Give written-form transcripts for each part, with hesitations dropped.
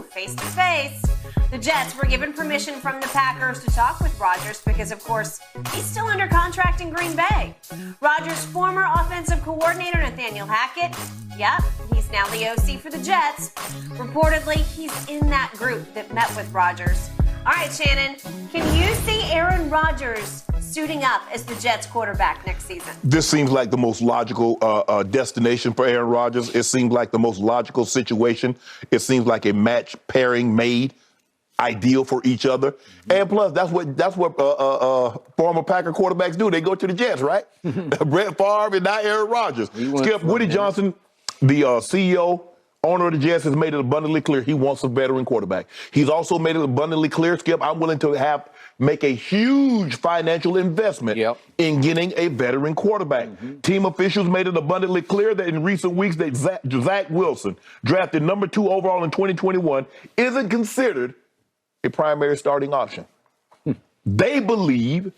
face-to-face. The Jets were given permission from the Packers to talk with Rodgers because, of course, he's still under contract in Green Bay. Rodgers' former offensive coordinator, Nathaniel Hackett, yep, he's now the OC for the Jets. Reportedly, he's in that group that met with Rodgers. All right, Shannon, can you see Aaron Rodgers suiting up as the Jets quarterback next season? This seems like the most logical destination for Aaron Rodgers. It seems like the most logical situation. It seems like a match pairing made ideal for each other. And plus, that's what former Packer quarterbacks do. They go to the Jets, right? Brett Favre and now Aaron Rodgers. Skip, Woody Johnson, the CEO, owner of the Jets, has made it abundantly clear he wants a veteran quarterback. He's also made it abundantly clear, Skip, I'm willing to make a huge financial investment in getting a veteran quarterback. Team officials made it abundantly clear that in recent weeks that Zach Wilson, drafted number 2 overall in 2021, isn't considered a primary starting option. They believe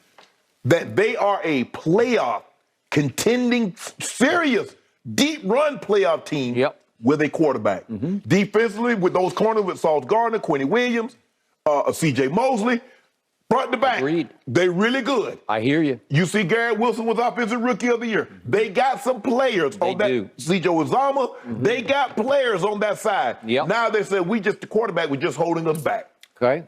that they are a playoff, contending, serious, deep run playoff team with a quarterback. Defensively, with those corners with Sauce Gardner, Quincy Williams, C.J. Mosley, front to back. Agreed. They really good. I hear you. You see Garrett Wilson was Offensive Rookie of the Year. They got some players on that. C.J. Uzama, they got players on that side. Now they said, the quarterback was just holding us back. Okay.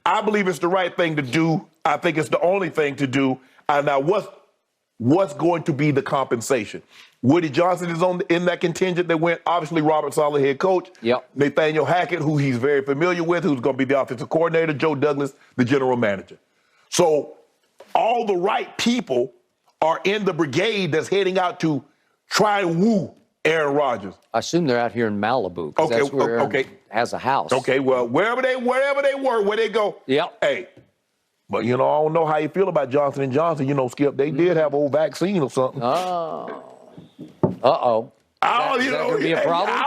I believe it's the right thing to do. I think it's the only thing to do. And now what's going to be the compensation? Woody Johnson is in that contingent that went. Obviously, Robert Saleh, head coach. Nathaniel Hackett, who he's very familiar with, who's going to be the offensive coordinator. Joe Douglas, the general manager. So all the right people are in the brigade that's heading out to try and woo Aaron Rodgers. I assume they're out here in Malibu. Okay, that's where Aaron has a house. Okay, well, wherever they were, where they go. Hey. But, I don't know how you feel about Johnson & Johnson. Skip, they did have old vaccine or something. Oh. Uh-oh. Is that going to be a problem?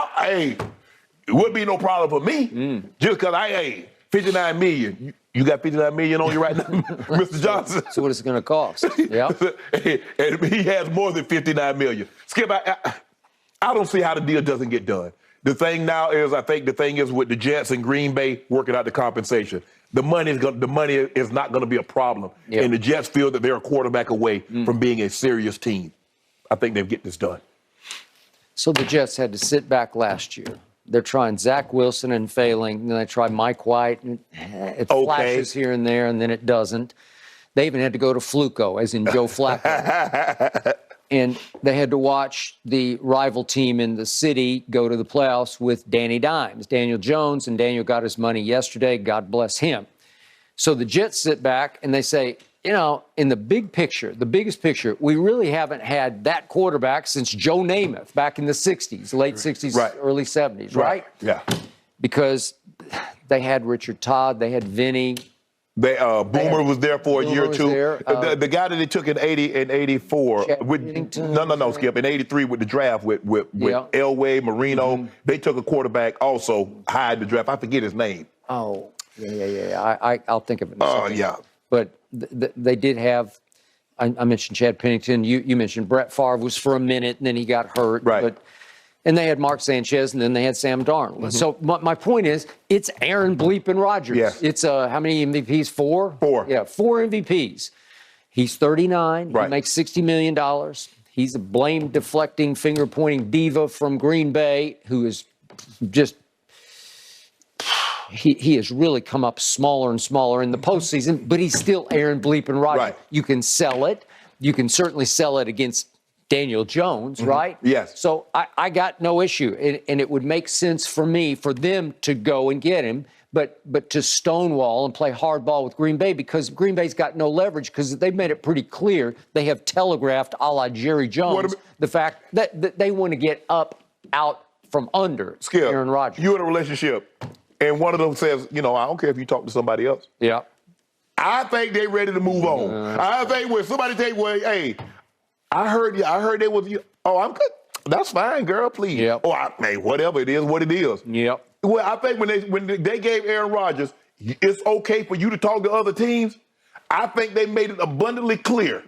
It wouldn't be no problem for me. Just because 59 million. You got 59 million on you right now, Mr. Johnson? So what is it going to cost? And he has more than 59 million. Skip, I don't see how the deal doesn't get done. The thing now is, I think the thing is with the Jets and Green Bay working out the compensation. The money is not going to be a problem. And the Jets feel that they're a quarterback away from being a serious team. I think they'll get this done. So the Jets had to sit back last year. They're trying Zach Wilson and failing. And then they try Mike White. And it flashes here and there, and then it doesn't. They even had to go to Fluco, as in Joe Flacco. And they had to watch the rival team in the city go to the playoffs with Danny Dimes, Daniel Jones, and Daniel got his money yesterday. God bless him. So the Jets sit back and they say, in the big picture, the biggest picture, we really haven't had that quarterback since Joe Namath back in the 60s, late 60s, early 70s, right? Yeah. Because they had Richard Todd, they had Vinny. Boomer was there for a year or two. The guy that they took in 80 and 84, Skip, in 83 with the draft with Elway, Marino, they took a quarterback also high in the draft. I forget his name. Oh, yeah. I'll think of it in a second. Yeah. But they did have, I mentioned Chad Pennington. You mentioned Brett Favre was for a minute, and then he got hurt. Right. And they had Mark Sanchez, and then they had Sam Darnold. So my point is, it's Aaron Bleepin' Rodgers. Yes. It's how many MVPs? 4? 4. Yeah, 4 MVPs. He's 39. He makes $60 million. He's a blame-deflecting, finger-pointing diva from Green Bay who is just he has really come up smaller and smaller in the postseason, but he's still Aaron Bleepin' Rodgers. You can sell it. You can certainly sell it against Daniel Jones, right? Yes. So I got no issue, and it would make sense for me for them to go and get him, but to stonewall and play hardball with Green Bay because Green Bay's got no leverage because they've made it pretty clear they have telegraphed a la Jerry Jones the fact that they want to get out from under Aaron Rodgers. You in a relationship, and one of them says, I don't care if you talk to somebody else. Yeah. I think they're ready to move on. I think when somebody tell you, hey, I heard they was you. Oh, I'm good. That's fine, girl, please. Hey, whatever it is, what it is. Well, I think when they gave Aaron Rodgers, it's okay for you to talk to other teams. I think they made it abundantly clear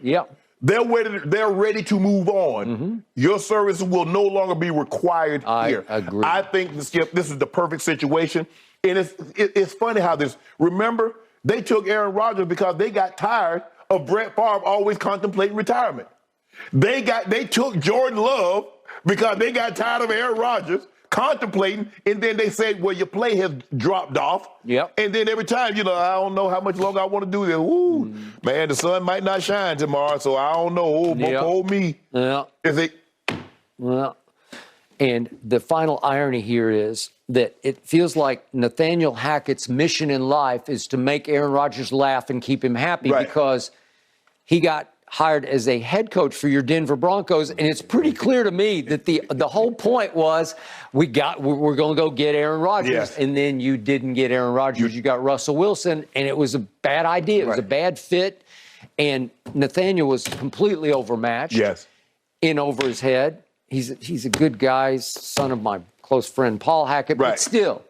They're ready to move on. Mm-hmm. Your service will no longer be required here. I agree. I think, Skip, this is the perfect situation. And it's funny how this, remember, they took Aaron Rodgers because they got tired of Brett Favre always contemplating retirement. They took Jordan Love because they got tired of Aaron Rodgers contemplating, and then they said, well, your play has dropped off. Yep. And then every time, I don't know how much longer I want to do this. Ooh, man, the sun might not shine tomorrow, so I don't know. Oh, hold me. Yeah. Is it? Well, and the final irony here is that it feels like Nathaniel Hackett's mission in life is to make Aaron Rodgers laugh and keep him happy because he got hired as a head coach for your Denver Broncos, and it's pretty clear to me that the whole point was we're going to go get Aaron Rodgers, and then you didn't get Aaron Rodgers. You got Russell Wilson, and it was a bad idea. It was a bad fit, and Nathaniel was completely overmatched. In over his head. He's a good guy, son of my close friend Paul Hackett, but still.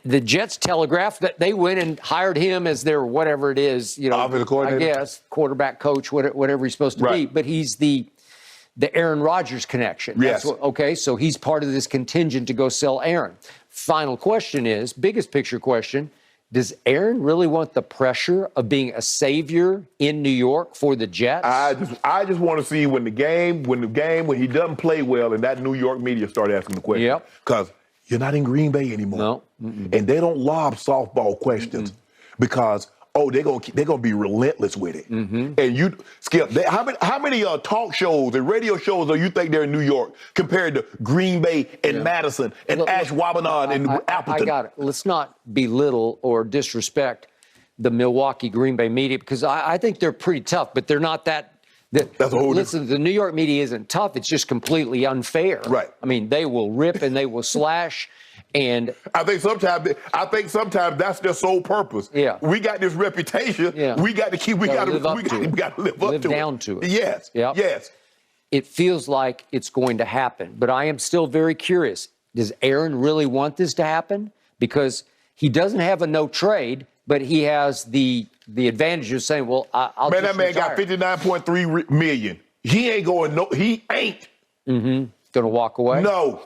The Jets telegraphed that they went and hired him as their whatever it is, I guess, quarterback coach, whatever he's supposed to be. But he's the Aaron Rodgers connection. So he's part of this contingent to go sell Aaron. Final question is, biggest picture question, does Aaron really want the pressure of being a savior in New York for the Jets? I just want to see when he doesn't play well and that New York media start asking the question. Because you're not in Green Bay anymore. No. And they don't lob softball questions because, they're gonna be relentless with it. And you, Skip, how many talk shows and radio shows do you think they're in New York compared to Green Bay and Madison and Ashwaubenon and Appleton? I got it. Let's not belittle or disrespect the Milwaukee Green Bay media because I think they're pretty tough, but they're not that. Listen, the New York media isn't tough. It's just completely unfair. I mean, they will rip and they will slash. And I think sometimes that's their sole purpose. We got this reputation. We got to live up to it. Yes. It feels like it's going to happen, but I am still very curious. Does Aaron really want this to happen? Because he doesn't have a no trade, but he has the advantage of saying, well, I'll just that man got $59.3 million. He ain't going, he ain't. Going to walk away? No.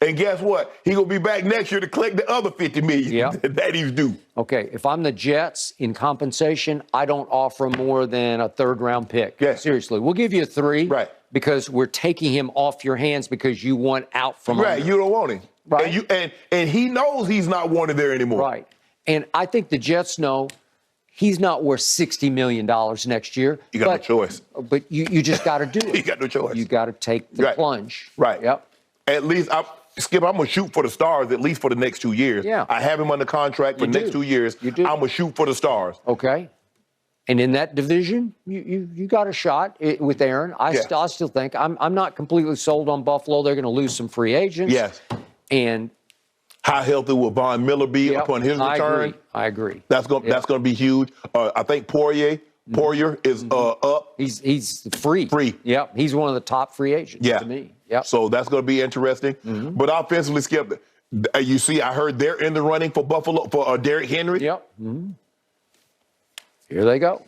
And guess what? He going to be back next year to collect the other $50 million that he's due. Okay, if I'm the Jets in compensation, I don't offer more than a third-round pick. Seriously, we'll give you a 3 because we're taking him off your hands because you want out from under. You don't want him. And he knows he's not wanted there anymore. And I think the Jets know he's not worth $60 million next year. You got no choice. But you just got to do it. You got no choice. You got to take the plunge. At least, Skip, I'm going to shoot for the stars at least for the next 2 years. I have him under contract for the next 2 years. I'm going to shoot for the stars. Okay. And in that division, you got a shot with Aaron. I still think I'm not completely sold on Buffalo. They're going to lose some free agents. And how healthy will Von Miller be upon his return? I agree. That's going to be huge. I think Poirier is up. He's free. He's one of the top free agents to me. So that's going to be interesting. But offensively, Skip, you see, I heard they're in the running for Buffalo for Derrick Henry. Here they go.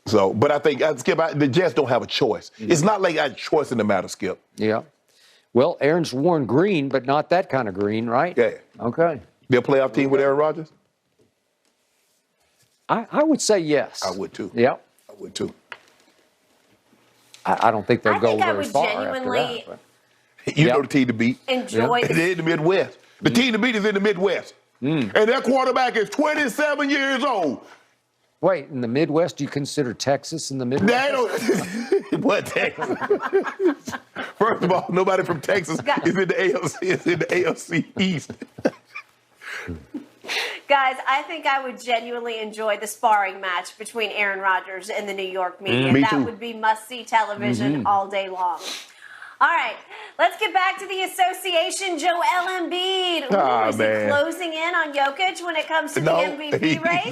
So, but I think, Skip, the Jets don't have a choice. It's not like I had a choice in the matter, Skip. Well, Aaron's worn green, but not that kind of green, right? Okay. Be a playoff team with Aaron Rodgers? I would say yes. I would too. I would too. I don't think they'll go very far genuinely after that. You know the team to beat. Enjoy They're in the Midwest. The team to beat is in the Midwest. And their quarterback is 27 years old. Wait, in the Midwest, do you consider Texas in the Midwest? What, Texas? First of all, nobody from Texas is in the AFC East. Guys, I think I would genuinely enjoy the sparring match between Aaron Rodgers and the New York media. Me that too. would be must-see television all day long. All right, let's get back to the association. Joel Embiid. Is he closing in on Jokic when it comes to the MVP race?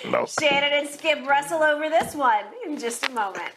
No. Shannon and Skip wrestle over this one in just a moment.